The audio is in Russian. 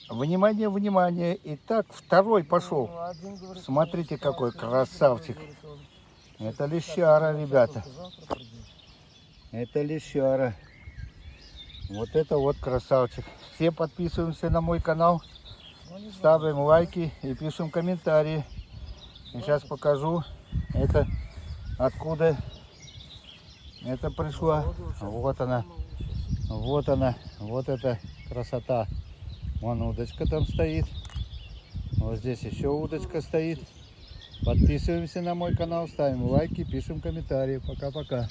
Внимание, внимание. Итак, второй пошел. Смотрите, какой красавчик. Это лещара, ребята. Это лещара. Вот это вот красавчик. Все подписываемся на мой канал. Ставим лайки и пишем комментарии. И сейчас покажу, это откуда это пришло. Вот она. Вот она. Вот эта красота. Вон удочка там стоит. Вот здесь еще удочка стоит. Подписываемся на мой канал, ставим лайки, пишем комментарии. Пока-пока.